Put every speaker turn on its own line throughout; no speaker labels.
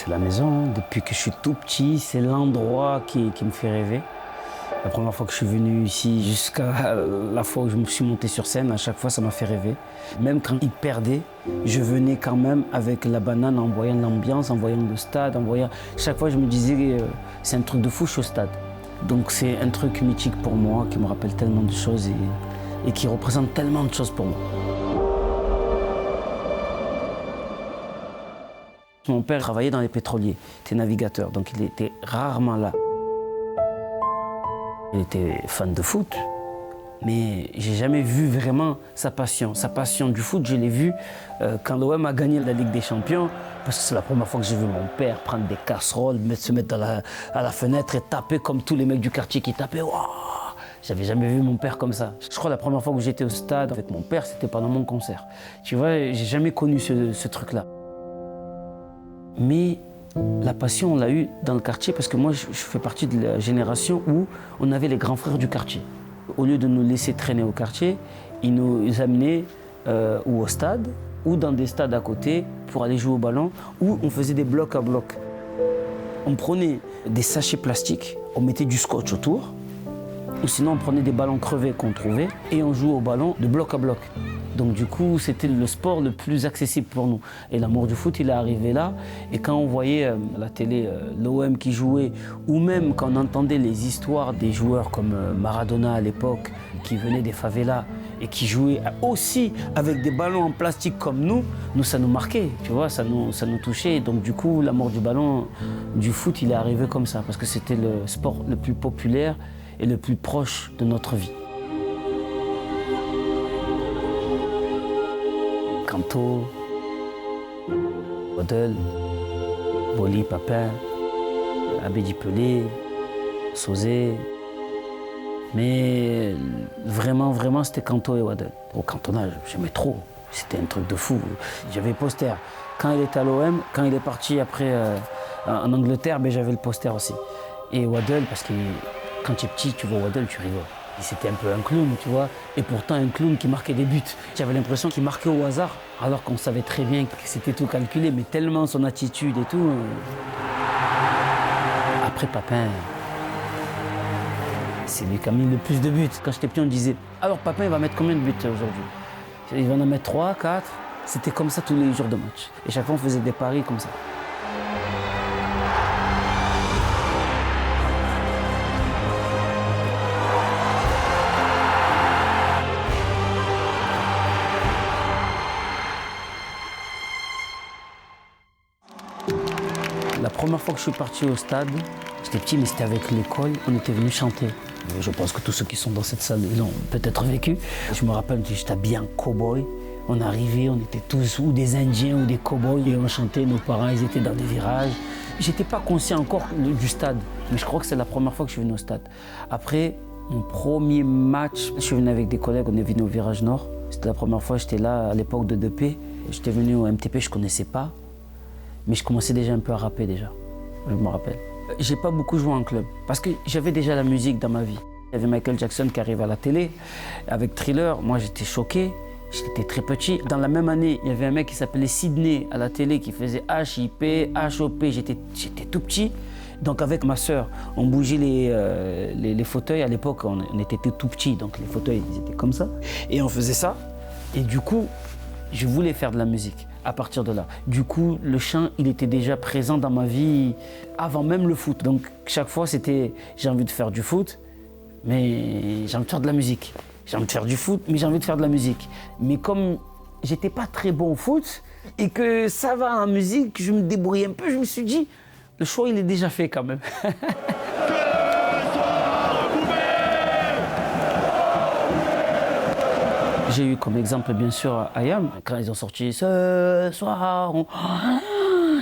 C'est la maison, depuis que je suis tout petit, c'est l'endroit qui me fait rêver. La première fois que je suis venu ici, jusqu'à la fois où je me suis monté sur scène, à chaque fois ça m'a fait rêver. Même quand ils perdaient, je venais quand même avec la banane en voyant l'ambiance, en voyant le stade, en voyant... Chaque fois je me disais, c'est un truc de fou, je suis au stade. Donc c'est un truc mythique pour moi, qui me rappelle tellement de choses et qui représente tellement de choses pour moi. Mon père travaillait dans les pétroliers, il était navigateur, donc il était rarement là. Il était fan de foot, mais j'ai jamais vu vraiment sa passion. Sa passion du foot, je l'ai vue quand l'OM a gagné la Ligue des Champions, parce que c'est la première fois que j'ai vu mon père prendre des casseroles, se mettre à la fenêtre et taper comme tous les mecs du quartier qui tapaient. Waouh! J'avais jamais vu mon père comme ça. Je crois que la première fois que j'étais au stade avec mon père, c'était pendant mon concert. Tu vois, j'ai jamais connu ce truc-là. Mais la passion, on l'a eue dans le quartier parce que moi, je fais partie de la génération où on avait les grands frères du quartier. Au lieu de nous laisser traîner au quartier, ils nous amenaient ou au stade ou dans des stades à côté pour aller jouer au ballon où on faisait des blocs à blocs. On prenait des sachets plastiques, on mettait du scotch autour ou sinon on prenait des ballons crevés qu'on trouvait et on jouait au ballon de bloc à bloc. Donc du coup, c'était le sport le plus accessible pour nous. Et l'amour du foot, il est arrivé là. Et quand on voyait à la télé l'OM qui jouait, ou même quand on entendait les histoires des joueurs comme Maradona à l'époque, qui venaient des favelas et qui jouaient aussi avec des ballons en plastique comme nous, ça nous marquait, tu vois, ça nous touchait. Donc du coup, l'amour du ballon, du foot, il est arrivé comme ça, parce que c'était le sport le plus populaire et le plus proche de notre vie. Kanto, Waddle, Boli, Papin, Abedi Pelé, Sosé. Mais vraiment, c'était Kanto et Waddle. Au cantonage, j'aimais trop. C'était un truc de fou. J'avais le poster. Quand il était à l'OM, quand il est parti après en Angleterre, j'avais le poster aussi. Et Waddle, parce que quand tu es petit, tu vois Waddle, tu rigoles. C'était un peu un clown, tu vois, et pourtant un clown qui marquait des buts. J'avais l'impression qu'il marquait au hasard, alors qu'on savait très bien que c'était tout calculé, mais tellement son attitude et tout. Après Papin, c'est lui qui a mis le plus de buts. Quand j'étais petit, on disait, alors Papin, il va mettre combien de buts aujourd'hui? Il va en mettre 3, 4. C'était comme ça tous les jours de match. Et chaque fois, on faisait des paris comme ça. La première fois que je suis parti au stade, j'étais petit, mais c'était avec l'école, on était venus chanter. Je pense que tous ceux qui sont dans cette salle l'ont peut-être vécu. Je me rappelle, j'étais habillé en cow-boy. On arrivait, on était tous ou des Indiens ou des cow-boys et on chantait, nos parents, ils étaient dans des virages. J'étais pas conscient encore du stade, mais je crois que c'est la première fois que je suis venu au stade. Après, mon premier match, je suis venu avec des collègues, on est venu au Virage Nord. C'était la première fois, j'étais là à l'époque de 2P. J'étais venu au MTP, je connaissais pas. Mais je commençais déjà un peu à rapper déjà, je me rappelle. J'ai pas beaucoup joué en club, parce que j'avais déjà la musique dans ma vie. Il y avait Michael Jackson qui arrivait à la télé, avec Thriller, moi j'étais choqué, j'étais très petit. Dans la même année, il y avait un mec qui s'appelait Sydney à la télé, qui faisait HIP, HOP, j'étais tout petit. Donc avec ma sœur, on bougeait les fauteuils, à l'époque on était tout petits, donc les fauteuils ils étaient comme ça. Et on faisait ça, et du coup, je voulais faire de la musique. À partir de là. Du coup, le chant, il était déjà présent dans ma vie avant même le foot. Donc, chaque fois, c'était j'ai envie de faire du foot, mais j'ai envie de faire de la musique. J'ai envie de faire du foot, mais j'ai envie de faire de la musique. Mais comme j'étais pas très bon au foot et que ça va en musique, je me débrouillais un peu, je me suis dit, le choix, il est déjà fait quand même. J'ai eu comme exemple, bien sûr, IAM. Quand ils ont sorti « Ce soir,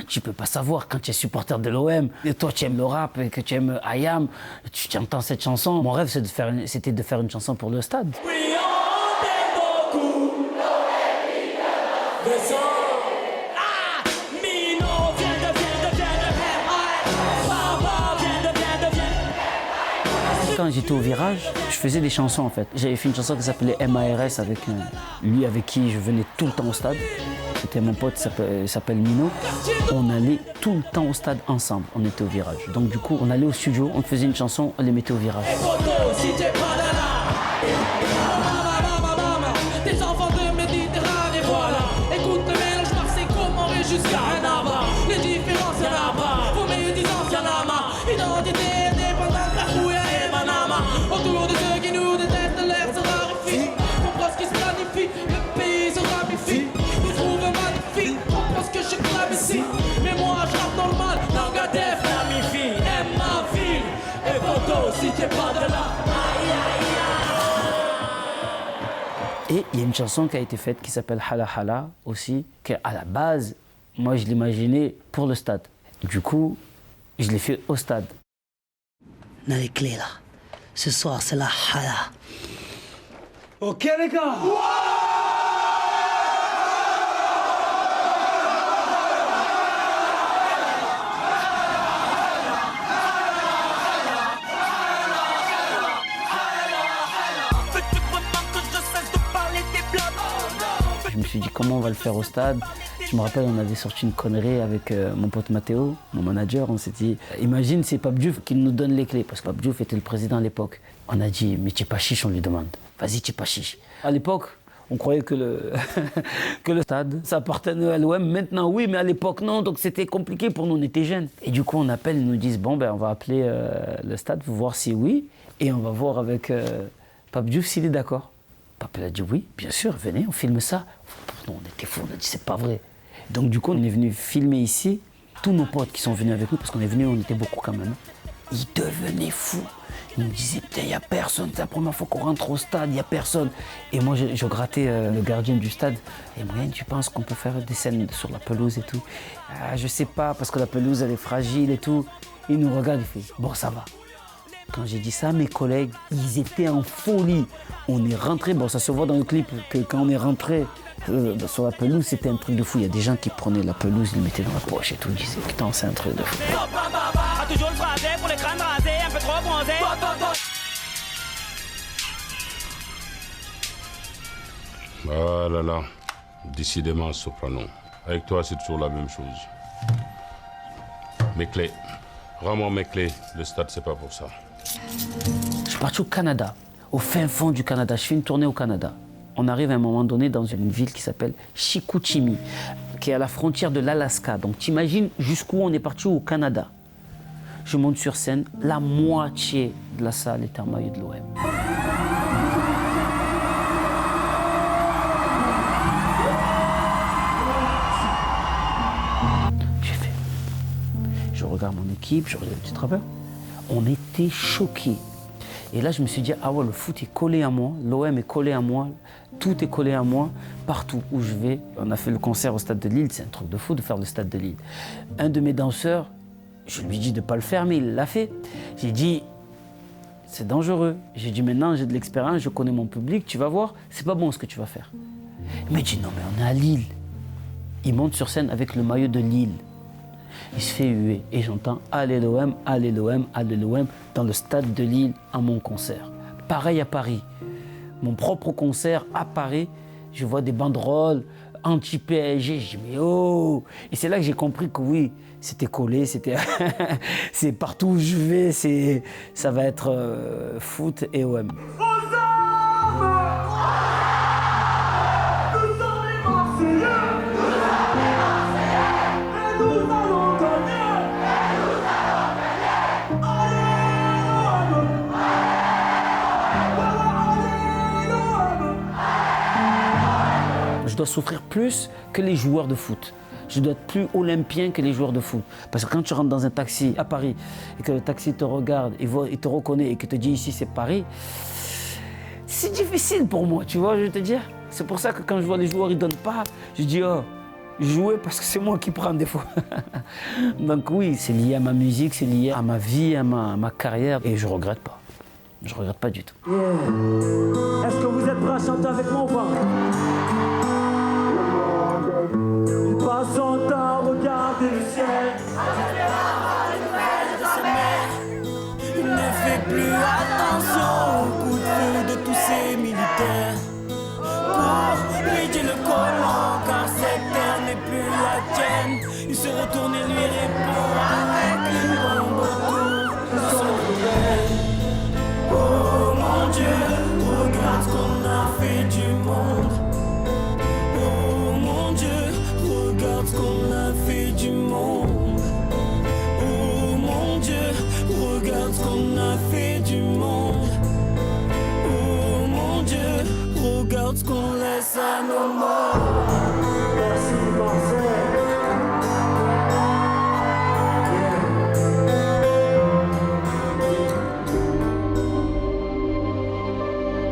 tu peux pas savoir quand tu es supporter de l'OM, et toi tu aimes le rap et que tu aimes IAM, tu entends cette chanson. Mon rêve, c'était de faire une chanson pour le stade. Oui, on t'aime beaucoup, Quand j'étais au Virage, je faisais des chansons en fait. J'avais fait une chanson qui s'appelait MARS avec lui avec qui je venais tout le temps au stade. C'était mon pote, il s'appelle Mino. On allait tout le temps au stade ensemble, on était au virage. Donc du coup, on allait au studio, on faisait une chanson, on les mettait au virage.
Des enfants de Méditerranée, voilà. Écoute le mélange marseillais, comment jusqu'à Annaba. Les différences, y'en a pas. Vos meilleurs distances, y'en a marre. Identité indépendante, la fouille et Manama. Autour de ceux qui nous détestent, l'air se raréfie. Comprends ce qui se planifie, le pays se ramifie. Nous trouvent magnifique, comprends ce que je clame ici. Mais moi, je rappe normal, Nangadef, Namifi, aime ma ville. Et photo, si t'es pas de là. Aïe, aïe, aïe.
Et il y a une chanson qui a été faite qui s'appelle Hala Hala aussi, qui à la base, moi je l'imaginais pour le stade. Du coup, je l'ai fait au stade.
On a les clés là. Ce soir, c'est la Hala.
Ok les gars.
Je me suis dit comment on va le faire au stade. Je me rappelle, on avait sorti une connerie avec mon pote Mathéo, mon manager. On s'est dit, imagine c'est Pape Diouf qui nous donne les clés, parce que Pape Diouf était le président à l'époque. On a dit, mais Tchepa Chiche, on lui demande. Vas-y Tchepa Chiche. À l'époque, on croyait que le stade, ça appartenait à l'OM. Maintenant, oui, mais à l'époque, non. Donc c'était compliqué pour nous, on était jeunes. Et du coup, on appelle, ils nous disent, bon, ben, on va appeler le stade pour voir si oui. Et on va voir avec Pape Diouf s'il est d'accord. Pape a dit oui, bien sûr, venez, on filme ça. Non, on était fous, on a dit c'est pas vrai. Donc du coup, on est venu filmer ici. Tous nos potes qui sont venus avec nous, parce qu'on est venus, on était beaucoup quand même. Ils devenaient fous. Ils me disaient, putain, il n'y a personne, c'est la première fois qu'on rentre au stade, il n'y a personne. Et moi, je grattais le gardien du stade. Et moi, tu penses qu'on peut faire des scènes sur la pelouse et tout? Ah, je sais pas, parce que la pelouse, elle est fragile et tout. Il nous regarde, il fait, bon, ça va. Quand j'ai dit ça, mes collègues, ils étaient en folie. On est rentré, bon ça se voit dans le clip que quand on est rentré sur la pelouse, c'était un truc de fou. Il y a des gens qui prenaient la pelouse, ils le mettaient dans la poche et tout. Ils disaient, putain, c'est un truc de fou.
A toujours le phrasé pour les crânes rasés, un peu trop bronzés.
Ah là là, décidément Soprano. Avec toi, c'est toujours la même chose. Mes clés. Rends-moi mes clés. Le stade, c'est pas pour ça.
Je suis parti au Canada, au fin fond du Canada. Je fais une tournée au Canada. On arrive à un moment donné dans une ville qui s'appelle Chicoutimi, qui est à la frontière de l'Alaska. Donc t'imagines jusqu'où on est parti au Canada. Je monte sur scène, la moitié de la salle est en maillot de l'OM. J'ai fait. Je regarde mon équipe, je regarde le petit travail. On était choqués. Et là, je me suis dit, ah ouais, le foot est collé à moi, l'OM est collé à moi, tout est collé à moi, partout où je vais. On a fait le concert au Stade de Lille, c'est un truc de fou de faire le Stade de Lille. Un de mes danseurs, je lui dis de ne pas le faire, mais il l'a fait. J'ai dit, c'est dangereux. J'ai dit, maintenant, j'ai de l'expérience, je connais mon public, tu vas voir, c'est pas bon ce que tu vas faire. Il m'a dit, non, mais on est à Lille. Il monte sur scène avec le maillot de Lille. Il se fait huer et j'entends « Allez l'OM, allez l'OM, allez l'OM » dans le stade de Lille à mon concert. Pareil à Paris. Mon propre concert à Paris, je vois des banderoles anti-PSG. Je dis « Mais oh !» Et c'est là que j'ai compris que oui, c'était collé, c'était c'est partout où je vais, ça va être foot et OM. Je dois souffrir plus que les joueurs de foot. Je dois être plus olympien que les joueurs de foot. Parce que quand tu rentres dans un taxi à Paris et que le taxi te regarde, il te reconnaît et que te dit ici c'est Paris, c'est difficile pour moi, tu vois, je vais te dire. C'est pour ça que quand je vois les joueurs, ils ne donnent pas, je dis oh, jouer parce que c'est moi qui prends des fois. Donc oui, c'est lié à ma musique, c'est lié à ma vie, à ma carrière et je ne regrette pas. Je ne regrette pas du tout.
Yeah. Est-ce que vous êtes prêts à chanter avec moi ou pas? Il passe son temps à regarder le ciel. Il ne fait plus attention au coup de feu de tous ces militaires. Pour lui, Dieu le collant, car cette terre
Ces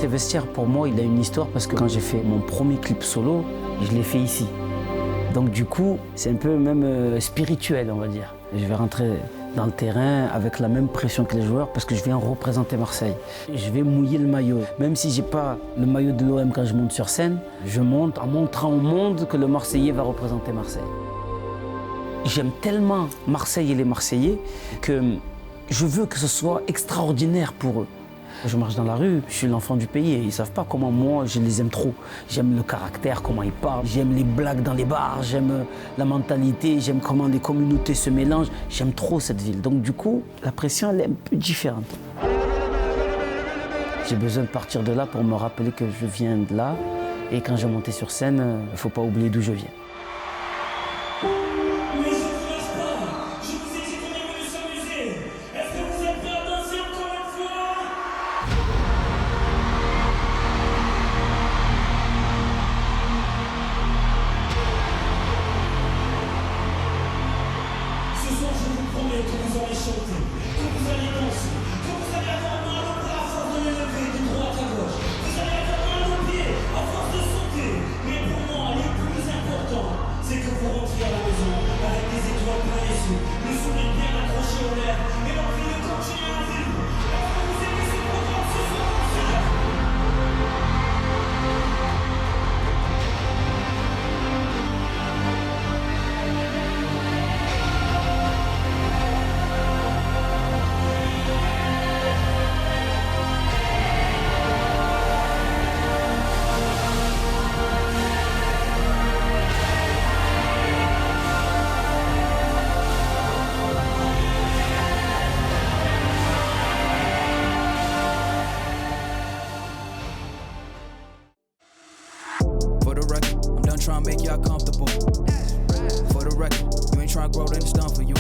vestiaires, pour moi, il a une histoire parce que quand j'ai fait mon premier clip solo, je l'ai fait ici. Donc du coup, c'est un peu même spirituel, on va dire. Je vais rentrer dans le terrain avec la même pression que les joueurs parce que je viens représenter Marseille. Je vais mouiller le maillot. Même si j'ai pas le maillot de l'OM quand je monte sur scène, je monte en montrant au monde que le Marseillais va représenter Marseille. J'aime tellement Marseille et les Marseillais que je veux que ce soit extraordinaire pour eux. Je marche dans la rue, je suis l'enfant du pays et ils ne savent pas comment moi je les aime trop. J'aime le caractère, comment ils parlent, j'aime les blagues dans les bars, j'aime la mentalité, j'aime comment les communautés se mélangent. J'aime trop cette ville. Donc du coup, la pression elle est un peu différente. J'ai besoin de partir de là pour me rappeler que je viens de là. Et quand je montais sur scène, il ne faut pas oublier d'où je viens.
Trying to make y'all comfortable. For the record, you ain't trying to grow, then it's done for you.